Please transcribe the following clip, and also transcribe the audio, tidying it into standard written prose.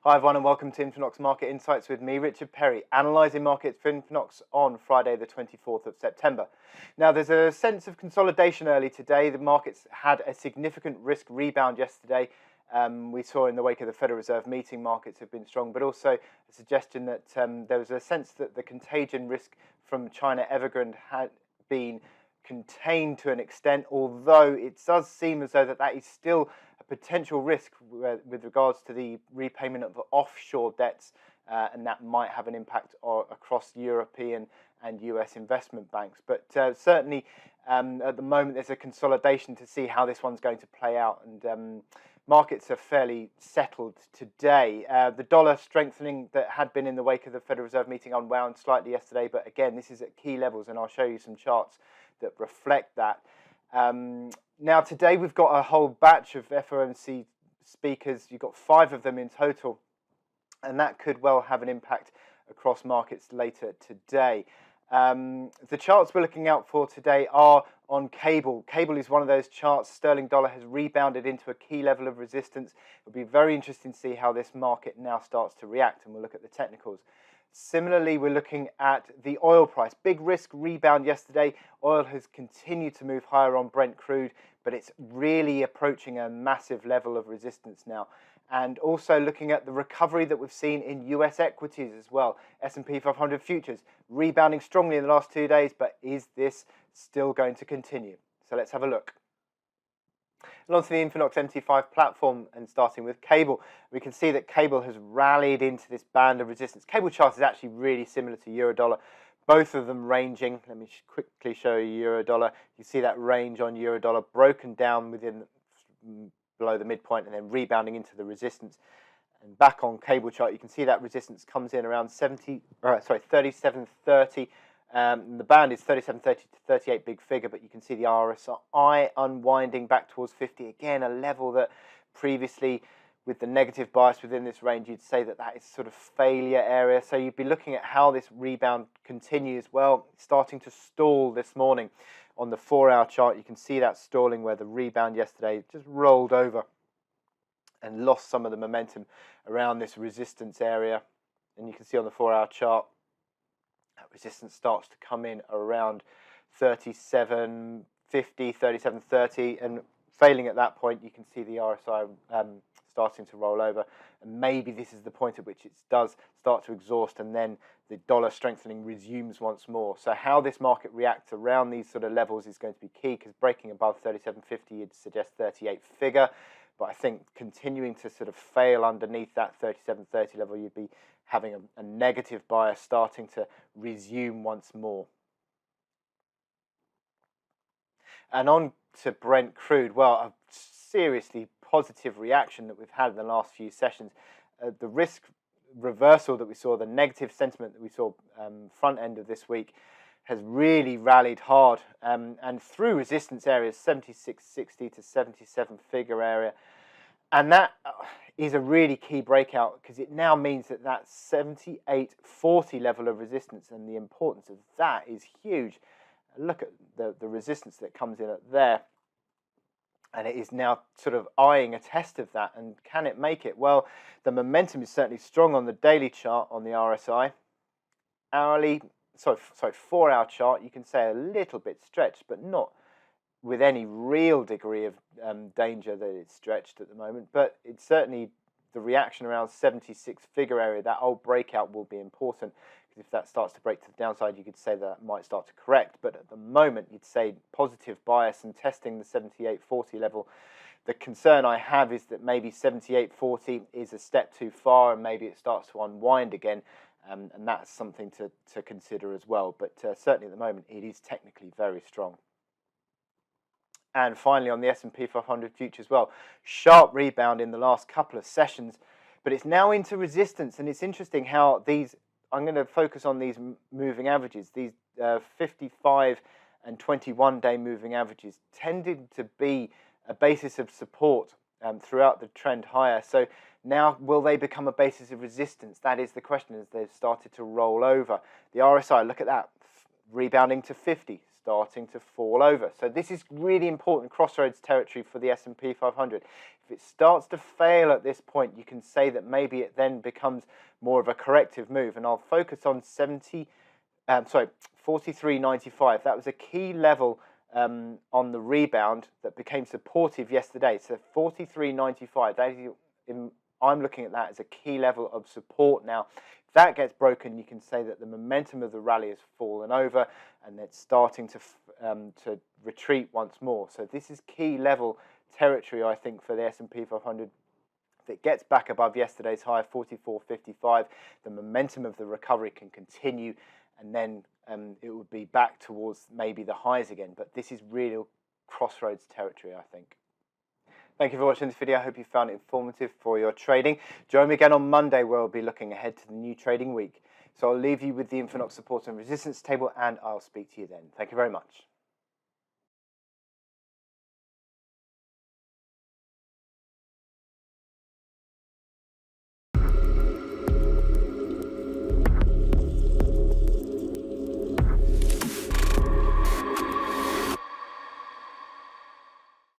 Hi everyone and welcome to Infinox Market Insights with me, Richard Perry, analysing markets for Infinox on Friday the 24th of September. Now there's a sense of consolidation early today. The markets had a significant risk rebound yesterday. We saw in the wake of the Federal Reserve meeting markets have been strong, but also a suggestion that there was a sense that the contagion risk from China Evergrande had been contained to an extent, although it does seem as though that is still a potential risk with regards to the repayment of offshore debts, and that might have an impact across European and US investment banks. But certainly at the moment there's a consolidation to see how this one's going to play out, and markets are fairly settled today. The dollar strengthening that had been in the wake of the Federal Reserve meeting unwound slightly yesterday, but again this is at key levels, and I'll show you some charts that reflect that. Now today we've got a whole batch of FOMC speakers. You've got 5 of them in total, and that could well have an impact across markets later today. The charts we're looking out for today are on cable. Cable is one of those charts. Sterling dollar has rebounded into a key level of resistance. It'll be very interesting to see how this market now starts to react, and we'll look at the technicals. Similarly, we're looking at the oil price. Big risk rebound yesterday. Oil has continued to move higher on Brent Crude, but it's really approaching a massive level of resistance now. And also looking at the recovery that we've seen in US equities as well. S&P 500 futures rebounding strongly in the last 2 days, but is this still going to continue? So let's have a look. And onto the Infinox MT5 platform, and starting with cable, we can see that cable has rallied into this band of resistance. Cable chart is actually really similar to Eurodollar, both of them ranging. Let me quickly show you Eurodollar. You see that range on Eurodollar broken down below the midpoint and then rebounding into the resistance. And back on cable chart, you can see that resistance comes in around 37.30. The band is 37.30 to 38, big figure, but you can see the RSI unwinding back towards 50. Again, a level that previously, with the negative bias within this range, you'd say that is sort of failure area. So you'd be looking at how this rebound continues. Well, starting to stall this morning. On the 4-hour chart, you can see that stalling where the rebound yesterday just rolled over and lost some of the momentum around this resistance area. And you can see on the 4-hour chart, that resistance starts to come in around 37.50, 37.30, and failing at that point, you can see the RSI starting to roll over, and maybe this is the point at which it does start to exhaust, and then the dollar strengthening resumes once more. So how this market reacts around these sort of levels is going to be key, because breaking above 37.50, you'd suggest 38 figure, but I think continuing to sort of fail underneath that 37.30 level, you'd be having a negative bias starting to resume once more. And on to Brent Crude. Well, a seriously positive reaction that we've had in the last few sessions. The risk reversal that we saw, the negative sentiment that we saw front end of this week, has really rallied hard, and through resistance areas 76.60 to 77 figure area. And that is a really key breakout, because it now means that 78.40 level of resistance, and the importance of that is huge. Look at the resistance that comes in at there, and it is now sort of eyeing a test of that. And can it make it? Well, the momentum is certainly strong on the daily chart on the RSI. 4-hour chart, you can say a little bit stretched, but not with any real degree of danger that it's stretched at the moment. But it's certainly the reaction around 76 figure area, that old breakout will be important, because if that starts to break to the downside, you could say that might start to correct. But at the moment, you'd say positive bias and testing the 78.40 level. The concern I have is that maybe 78.40 is a step too far, and maybe it starts to unwind again, and that's something to consider as well. But certainly at the moment, it is technically very strong. And finally, on the S&P 500 futures, well, sharp rebound in the last couple of sessions, but it's now into resistance. And it's interesting how these, I'm going to focus on these moving averages, these 55 and 21-day moving averages tended to be a basis of support throughout the trend higher. So now, will they become a basis of resistance? That is the question, as they've started to roll over. The RSI, look at that, rebounding to 50, starting to fall over. So this is really important crossroads territory for the S&P 500. If it starts to fail at this point, you can say that maybe it then becomes more of a corrective move. And I'll focus on 43.95. That was a key level on the rebound that became supportive yesterday. So 43.95. That is, I'm looking at that as a key level of support now. If that gets broken, you can say that the momentum of the rally has fallen over and it's starting to retreat once more. So this is key level territory, I think, for the S&P 500. If it gets back above yesterday's high, 44.55, the momentum of the recovery can continue, and then it would be back towards maybe the highs again. But this is real crossroads territory, I think. Thank you for watching this video. I hope you found it informative for your trading. Join me again on Monday, where we'll be looking ahead to the new trading week. So I'll leave you with the Infonox support and resistance table, and I'll speak to you then. Thank you very much.